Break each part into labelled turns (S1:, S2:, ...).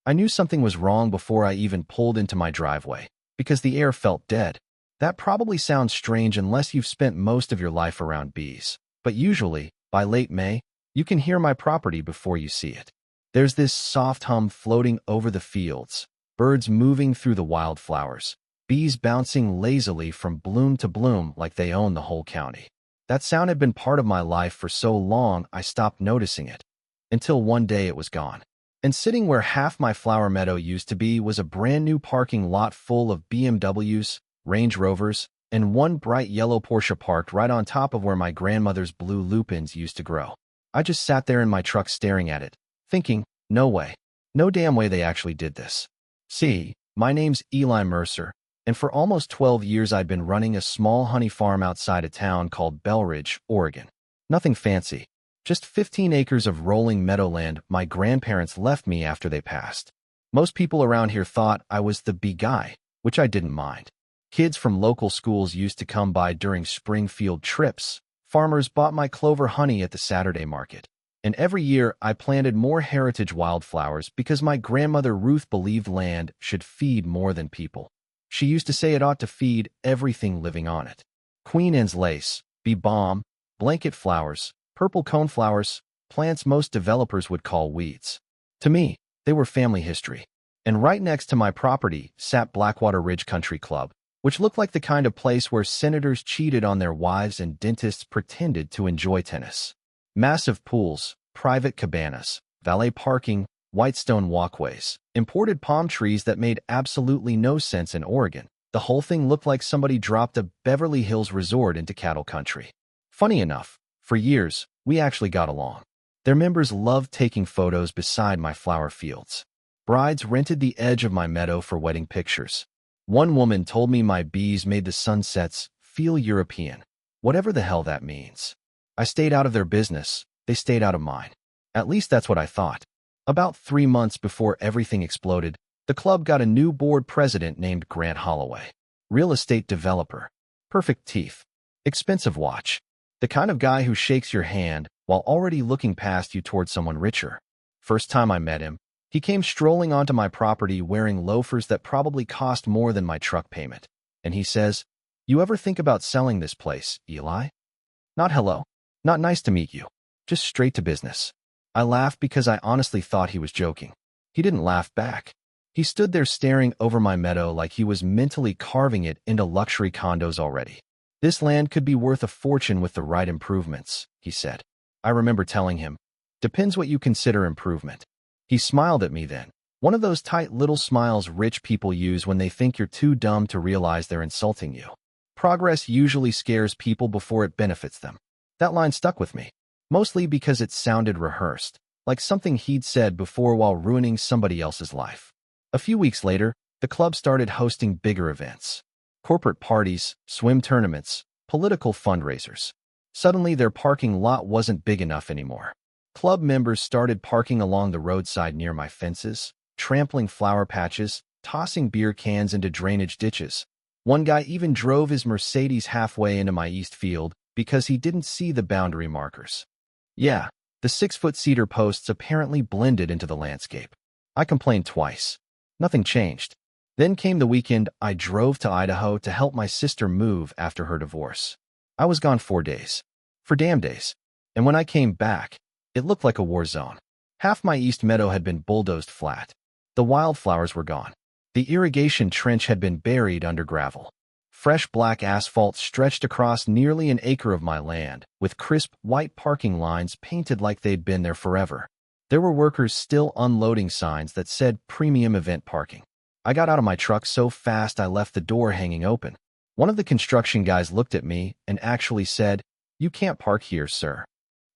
S1: I knew something was wrong before I even pulled into my driveway, because the air felt dead. That probably sounds strange unless you've spent most of your life around bees, but usually, by late May, you can hear my property before you see it. There's this soft hum floating over the fields, birds moving through the wildflowers, bees bouncing lazily from bloom to bloom like they own the whole county. That sound had been part of my life for so long I stopped noticing it, until one day it was gone. And sitting where half my flower meadow used to be was a brand new parking lot full of BMWs, Range Rovers, and one bright yellow Porsche parked right on top of where my grandmother's blue lupins used to grow. I just sat there in my truck staring at it, thinking, no way. No damn way they actually did this. See, my name's Eli Mercer, and for almost 12 years I'd been running a small honey farm outside a town called Belridge, Oregon. Nothing fancy. Just 15 acres of rolling meadowland my grandparents left me after they passed. Most people around here thought I was the bee guy, which I didn't mind. Kids from local schools used to come by during spring field trips. Farmers bought my clover honey at the Saturday market. And every year I planted more heritage wildflowers because my grandmother Ruth believed land should feed more than people. She used to say it ought to feed everything living on it. Queen Anne's lace, bee balm, blanket flowers, purple coneflowers, plants most developers would call weeds. To me, they were family history. And right next to my property sat Blackwater Ridge Country Club, which looked like the kind of place where senators cheated on their wives and dentists pretended to enjoy tennis. Massive pools, private cabanas, valet parking, white stone walkways, imported palm trees that made absolutely no sense in Oregon. The whole thing looked like somebody dropped a Beverly Hills resort into cattle country. Funny enough, for years, we actually got along. Their members loved taking photos beside my flower fields. Brides rented the edge of my meadow for wedding pictures. One woman told me my bees made the sunsets feel European, whatever the hell that means. I stayed out of their business, they stayed out of mine. At least that's what I thought. About 3 months before everything exploded, the club got a new board president named Grant Holloway. Real estate developer. Perfect teeth. Expensive watch. The kind of guy who shakes your hand while already looking past you toward someone richer. First time I met him, he came strolling onto my property wearing loafers that probably cost more than my truck payment. And he says, "You ever think about selling this place, Eli?" Not hello. Not nice to meet you. Just straight to business. I laughed because I honestly thought he was joking. He didn't laugh back. He stood there staring over my meadow like he was mentally carving it into luxury condos already. "This land could be worth a fortune with the right improvements," he said. I remember telling him, "Depends what you consider improvement." He smiled at me then, one of those tight little smiles rich people use when they think you're too dumb to realize they're insulting you. Progress usually scares people before it benefits them. That line stuck with me, mostly because it sounded rehearsed, like something he'd said before while ruining somebody else's life. A few weeks later, the club started hosting bigger events. Corporate parties, swim tournaments, political fundraisers. Suddenly, their parking lot wasn't big enough anymore. Club members started parking along the roadside near my fences, trampling flower patches, tossing beer cans into drainage ditches. One guy even drove his Mercedes halfway into my east field because he didn't see the boundary markers. Yeah, the 6-foot cedar posts apparently blended into the landscape. I complained twice. Nothing changed. Then came the weekend I drove to Idaho to help my sister move after her divorce. I was gone 4 days. 4 damn days. And when I came back, it looked like a war zone. Half my east meadow had been bulldozed flat. The wildflowers were gone. The irrigation trench had been buried under gravel. Fresh black asphalt stretched across nearly an acre of my land, with crisp white parking lines painted like they'd been there forever. There were workers still unloading signs that said premium event parking. I got out of my truck so fast I left the door hanging open. One of the construction guys looked at me and actually said, "You can't park here, sir."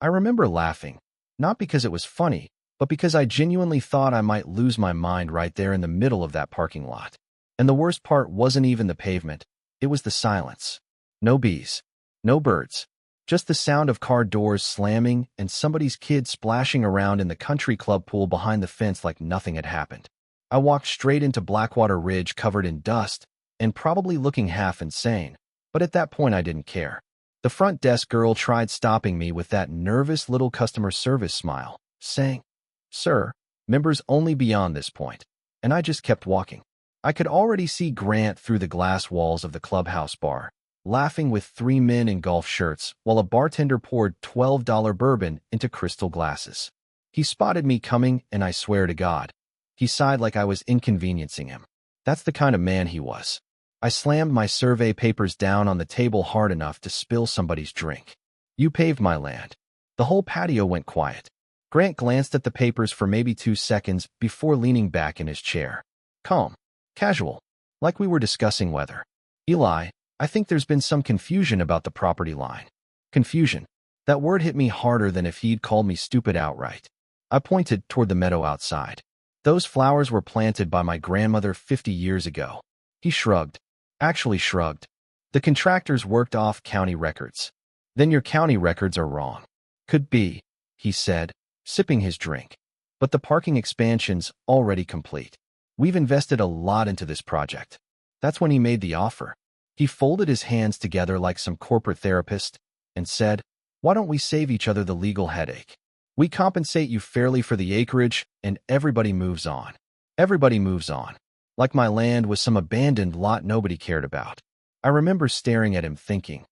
S1: I remember laughing, not because it was funny, but because I genuinely thought I might lose my mind right there in the middle of that parking lot. And the worst part wasn't even the pavement, it was the silence. No bees, no birds, just the sound of car doors slamming and somebody's kid splashing around in the country club pool behind the fence like nothing had happened. I walked straight into Blackwater Ridge covered in dust and probably looking half insane, but at that point I didn't care. The front desk girl tried stopping me with that nervous little customer service smile, saying, "Sir, members only beyond this point. And I just kept walking. I could already see Grant through the glass walls of the clubhouse bar, laughing with three men in golf shirts while a bartender poured $12 bourbon into crystal glasses. He spotted me coming, and I swear to God, he sighed like I was inconveniencing him. That's the kind of man he was. I slammed my survey papers down on the table hard enough to spill somebody's drink. You paved my land. The whole patio went quiet. Grant glanced at the papers for maybe 2 seconds before leaning back in his chair. Calm. Casual. Like we were discussing weather. Eli, I think there's been some confusion about the property line. Confusion. That word hit me harder than if he'd called me stupid outright. I pointed toward the meadow outside. Those flowers were planted by my grandmother 50 years ago. He shrugged. Actually shrugged. The contractors worked off county records. Then your county records are wrong. Could be, he said, sipping his drink. But the parking expansion's already complete. We've invested a lot into this project. That's when he made the offer. He folded his hands together like some corporate therapist and said, why don't we save each other the legal headache? We compensate you fairly for the acreage, and everybody moves on. Everybody moves on. Like my land was some abandoned lot nobody cared about. I remember staring at him thinking,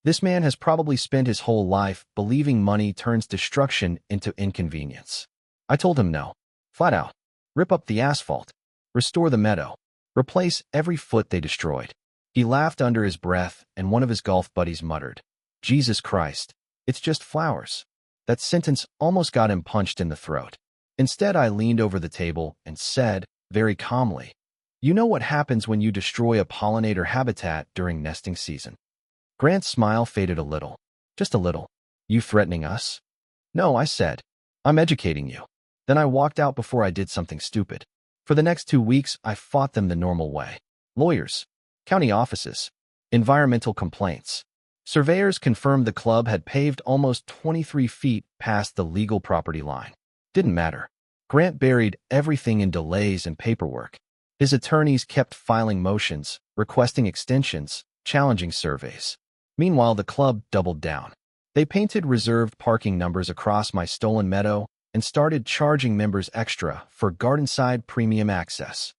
S1: this man has probably spent his whole life believing money turns destruction into inconvenience. I told him no. Flat out. Rip up the asphalt. Restore the meadow. Replace every foot they destroyed. He laughed under his breath, and one of his golf buddies muttered, Jesus Christ, it's just flowers. That sentence almost got him punched in the throat. Instead, I leaned over the table and said, very calmly, you know what happens when you destroy a pollinator habitat during nesting season? Grant's smile faded a little. Just a little. You threatening us? No, I said. I'm educating you. Then I walked out before I did something stupid. For the next 2 weeks, I fought them the normal way. Lawyers. County offices. Environmental complaints. Surveyors confirmed the club had paved almost 23 feet past the legal property line. Didn't matter. Grant buried everything in delays and paperwork. His attorneys kept filing motions, requesting extensions, challenging surveys. Meanwhile, the club doubled down. They painted reserved parking numbers across my stolen meadow and started charging members extra for gardenside premium access.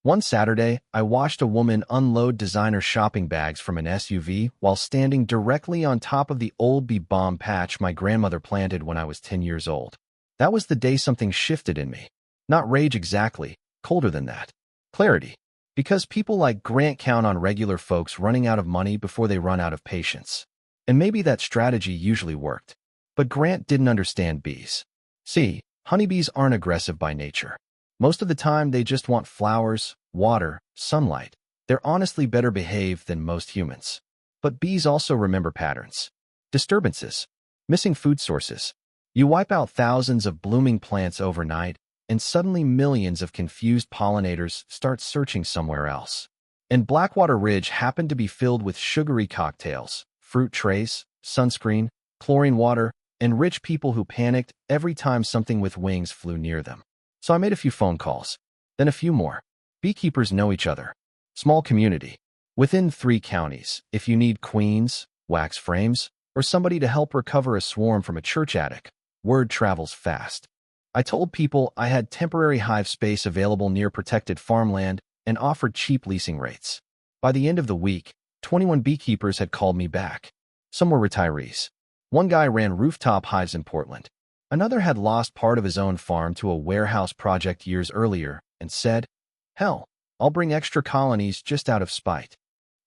S1: One Saturday, I watched a woman unload designer shopping bags from an SUV while standing directly on top of the old bee balm patch my grandmother planted when I was 10 years old. That was the day something shifted in me. Not rage exactly, colder than that. Clarity. Because people like Grant count on regular folks running out of money before they run out of patience. And maybe that strategy usually worked. But Grant didn't understand bees. See, honeybees aren't aggressive by nature. Most of the time, they just want flowers, water, sunlight. They're honestly better behaved than most humans. But bees also remember patterns. Disturbances. Missing food sources. You wipe out thousands of blooming plants overnight, and suddenly millions of confused pollinators start searching somewhere else. And Blackwater Ridge happened to be filled with sugary cocktails, fruit trays, sunscreen, chlorine water, and rich people who panicked every time something with wings flew near them. So I made a few phone calls, then a few more. Beekeepers know each other. Small community. Within 3 counties, if you need queens, wax frames, or somebody to help recover a swarm from a church attic, word travels fast. I told people I had temporary hive space available near protected farmland and offered cheap leasing rates. By the end of the week, 21 beekeepers had called me back. Some were retirees. One guy ran rooftop hives in Portland. Another had lost part of his own farm to a warehouse project years earlier and said, hell, I'll bring extra colonies just out of spite.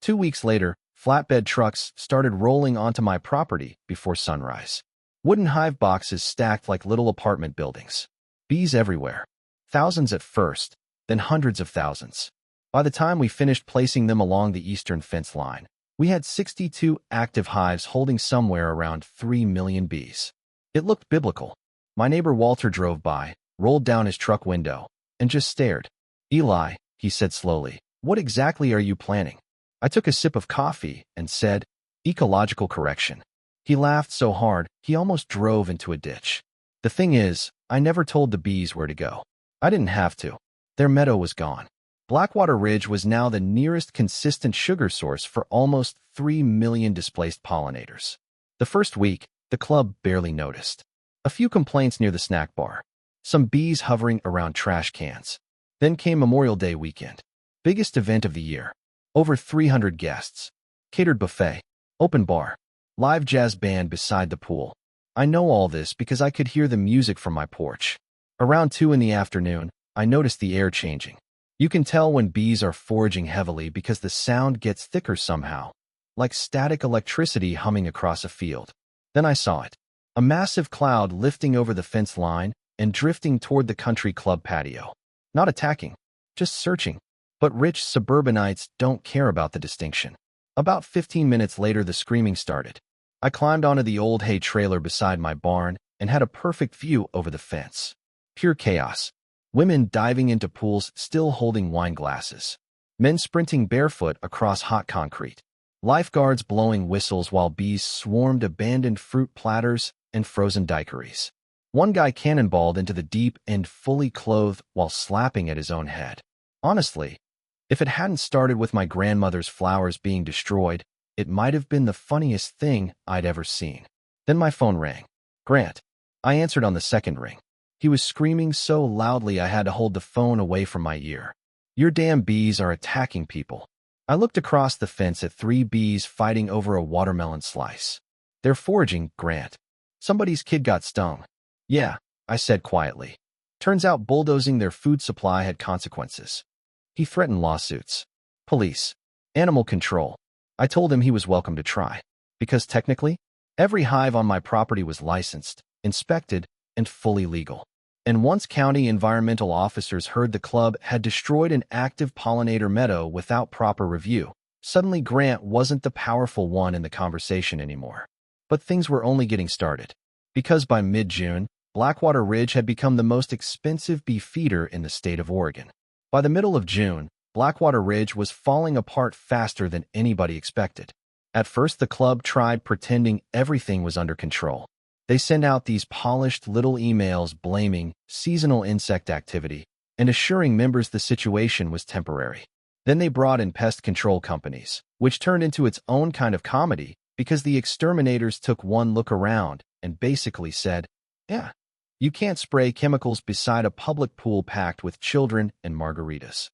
S1: 2 weeks later, flatbed trucks started rolling onto my property before sunrise. Wooden hive boxes stacked like little apartment buildings. Bees everywhere. Thousands at first, then hundreds of thousands. By the time we finished placing them along the eastern fence line, we had 62 active hives holding somewhere around 3 million bees. It looked biblical. My neighbor Walter drove by, rolled down his truck window, and just stared. Eli, he said slowly, what exactly are you planning? I took a sip of coffee and said, ecological correction. He laughed so hard, he almost drove into a ditch. The thing is, I never told the bees where to go. I didn't have to. Their meadow was gone. Blackwater Ridge was now the nearest consistent sugar source for almost 3 million displaced pollinators. The first week, the club barely noticed. A few complaints near the snack bar. some bees hovering around trash cans. Then came Memorial Day weekend. Biggest event of the year. Over 300 guests. Catered buffet. Open bar. Live jazz band beside the pool. I know all this because I could hear the music from my porch. Around 2 in the afternoon, I noticed the air changing. You can tell when bees are foraging heavily because the sound gets thicker somehow, like static electricity humming across a field. Then I saw it. A massive cloud lifting over the fence line and drifting toward the country club patio. Not attacking, just searching. But rich suburbanites don't care about the distinction. About 15 minutes later, the screaming started. I climbed onto the old hay trailer beside my barn and had a perfect view over the fence. Pure chaos. Women diving into pools still holding wine glasses. Men sprinting barefoot across hot concrete. Lifeguards blowing whistles while bees swarmed abandoned fruit platters and frozen daiquiris. One guy cannonballed into the deep end fully clothed while slapping at his own head. Honestly, if it hadn't started with my grandmother's flowers being destroyed, it might have been the funniest thing I'd ever seen. Then my phone rang. Grant. I answered on the second ring. He was screaming so loudly I had to hold the phone away from my ear. Your damn bees are attacking people. I looked across the fence at 3 bees fighting over a watermelon slice. They're foraging, Grant. Somebody's kid got stung. Yeah, I said quietly. Turns out bulldozing their food supply had consequences. He threatened lawsuits. Police. Animal control. I told him he was welcome to try. Because technically, every hive on my property was licensed, inspected, and fully legal. And once county environmental officers heard the club had destroyed an active pollinator meadow without proper review, suddenly Grant wasn't the powerful one in the conversation anymore. But things were only getting started. Because by mid-June, Blackwater Ridge had become the most expensive bee feeder in the state of Oregon. By the middle of June, Blackwater Ridge was falling apart faster than anybody expected. At first, the club tried pretending everything was under control. They sent out these polished little emails blaming seasonal insect activity and assuring members the situation was temporary. Then they brought in pest control companies, which turned into its own kind of comedy because the exterminators took one look around and basically said, yeah, you can't spray chemicals beside a public pool packed with children and margaritas.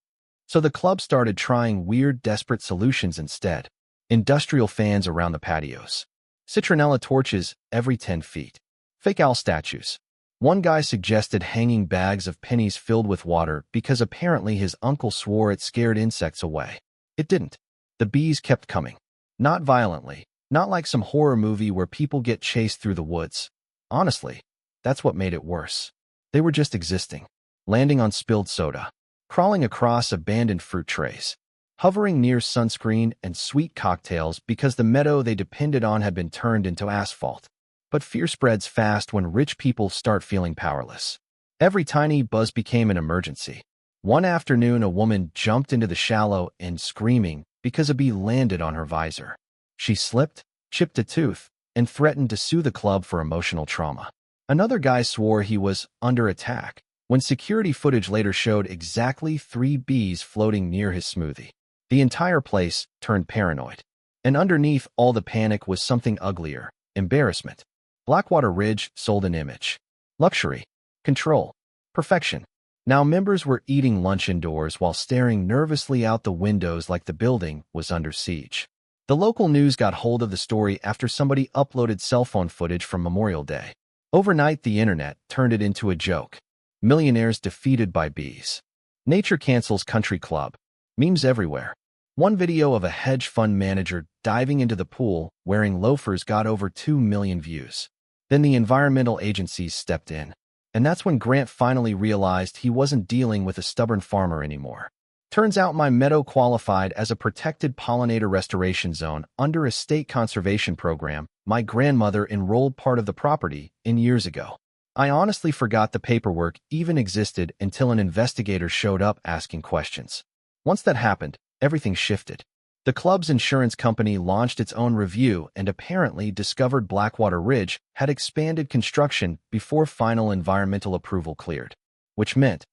S1: So the club started trying weird, desperate solutions instead. Industrial fans around the patios. Citronella torches every 10 feet. Fake owl statues. One guy suggested hanging bags of pennies filled with water because apparently his uncle swore it scared insects away. It didn't. The bees kept coming. Not violently. Not like some horror movie where people get chased through the woods. Honestly, that's what made it worse. They were just existing. Landing on spilled soda. Crawling across abandoned fruit trays. Hovering near sunscreen and sweet cocktails because the meadow they depended on had been turned into asphalt. But fear spreads fast when rich people start feeling powerless. Every tiny buzz became an emergency. One afternoon, a woman jumped into the shallow end screaming because a bee landed on her visor. She slipped, chipped a tooth, and threatened to sue the club for emotional trauma. Another guy swore he was under attack when security footage later showed exactly 3 bees floating near his smoothie. The entire place turned paranoid. And underneath all the panic was something uglier, embarrassment. Blackwater Ridge sold an image. Luxury. Control. Perfection. Now members were eating lunch indoors while staring nervously out the windows like the building was under siege. The local news got hold of the story after somebody uploaded cell phone footage from Memorial Day. Overnight, the internet turned it into a joke. Millionaires defeated by bees. Nature cancels country club. Memes everywhere. One video of a hedge fund manager diving into the pool wearing loafers got over 2 million views. Then the environmental agencies stepped in. And that's when Grant finally realized he wasn't dealing with a stubborn farmer anymore. Turns out my meadow qualified as a protected pollinator restoration zone under a state conservation program my grandmother enrolled part of the property in years ago. I honestly forgot the paperwork even existed until an investigator showed up asking questions. Once that happened, everything shifted. The club's insurance company launched its own review and apparently discovered Blackwater Ridge had expanded construction before final environmental approval cleared, which meant,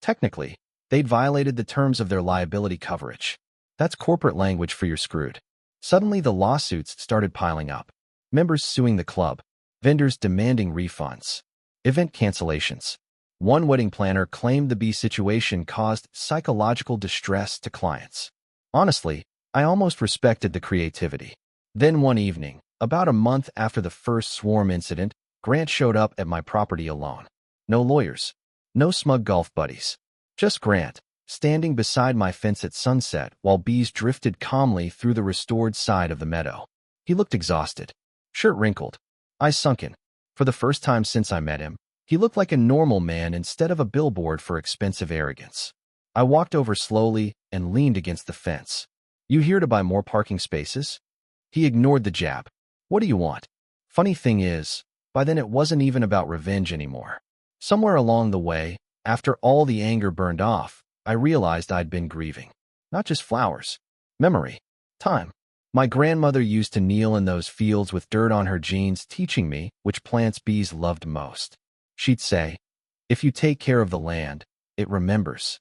S1: technically, they'd violated the terms of their liability coverage. That's corporate language for you're screwed. Suddenly, the lawsuits started piling up. Members suing the club, vendors demanding refunds, event cancellations. One wedding planner claimed the bee situation caused psychological distress to clients. Honestly, I almost respected the creativity. Then one evening, about a month after the first swarm incident, Grant showed up at my property alone. No lawyers, no smug golf buddies. Just Grant, standing beside my fence at sunset while bees drifted calmly through the restored side of the meadow. He looked exhausted, shirt wrinkled, eyes sunken. For the first time since I met him, he looked like a normal man instead of a billboard for expensive arrogance. I walked over slowly and leaned against the fence. "You here to buy more parking spaces?" He ignored the jab. "What do you want?" Funny thing is, by then it wasn't even about revenge anymore. Somewhere along the way, after all the anger burned off, I realized I'd been grieving. Not just flowers. Memory. Time. My grandmother used to kneel in those fields with dirt on her jeans, teaching me which plants bees loved most. She'd say, "If you take care of the land, it remembers."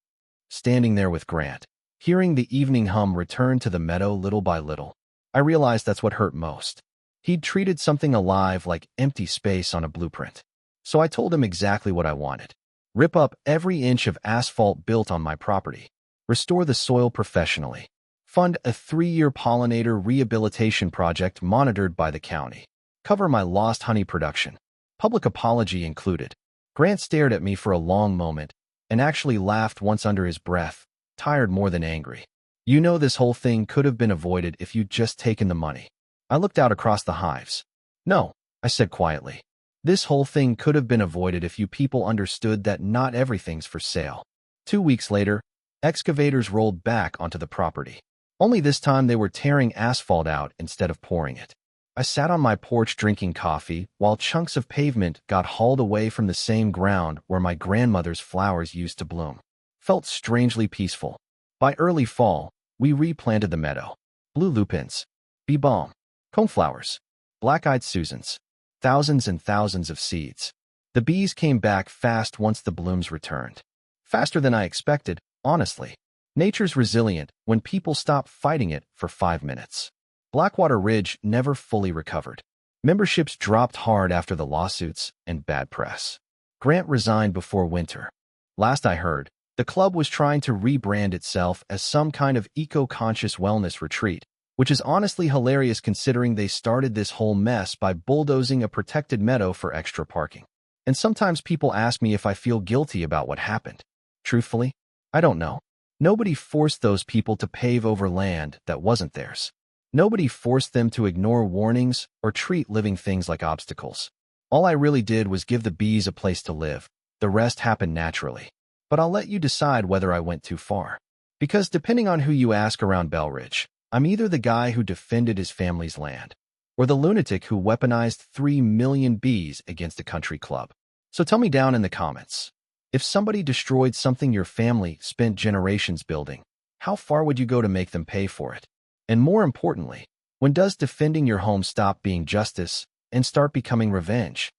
S1: Standing there with Grant, hearing the evening hum return to the meadow little by little, I realized that's what hurt most. He'd treated something alive like empty space on a blueprint. So I told him exactly what I wanted. Rip up every inch of asphalt built on my property. Restore the soil professionally. Fund a 3-year pollinator rehabilitation project monitored by the county. Cover my lost honey production. Public apology included. Grant stared at me for a long moment and actually laughed once under his breath, tired more than angry. "You know this whole thing could have been avoided if you'd just taken the money." I looked out across the hives. "No," I said quietly. "This whole thing could have been avoided if you people understood that not everything's for sale." 2 weeks later, excavators rolled back onto the property. Only this time they were tearing asphalt out instead of pouring it. I sat on my porch drinking coffee while chunks of pavement got hauled away from the same ground where my grandmother's flowers used to bloom. Felt strangely peaceful. By early fall, we replanted the meadow. Blue lupins, bee balm, coneflowers, black-eyed Susans, thousands and thousands of seeds. The bees came back fast once the blooms returned. Faster than I expected, honestly. Nature's resilient when people stop fighting it for 5 minutes. Blackwater Ridge never fully recovered. Memberships dropped hard after the lawsuits and bad press. Grant resigned before winter. Last I heard, the club was trying to rebrand itself as some kind of eco-conscious wellness retreat, which is honestly hilarious considering they started this whole mess by bulldozing a protected meadow for extra parking. And sometimes people ask me if I feel guilty about what happened. Truthfully, I don't know. Nobody forced those people to pave over land that wasn't theirs. Nobody forced them to ignore warnings or treat living things like obstacles. All I really did was give the bees a place to live. The rest happened naturally. But I'll let you decide whether I went too far. Because depending on who you ask around Bell Ridge, I'm either the guy who defended his family's land or the lunatic who weaponized 3 million bees against a country club. So tell me down in the comments. If somebody destroyed something your family spent generations building, how far would you go to make them pay for it? And more importantly, when does defending your home stop being justice and start becoming revenge?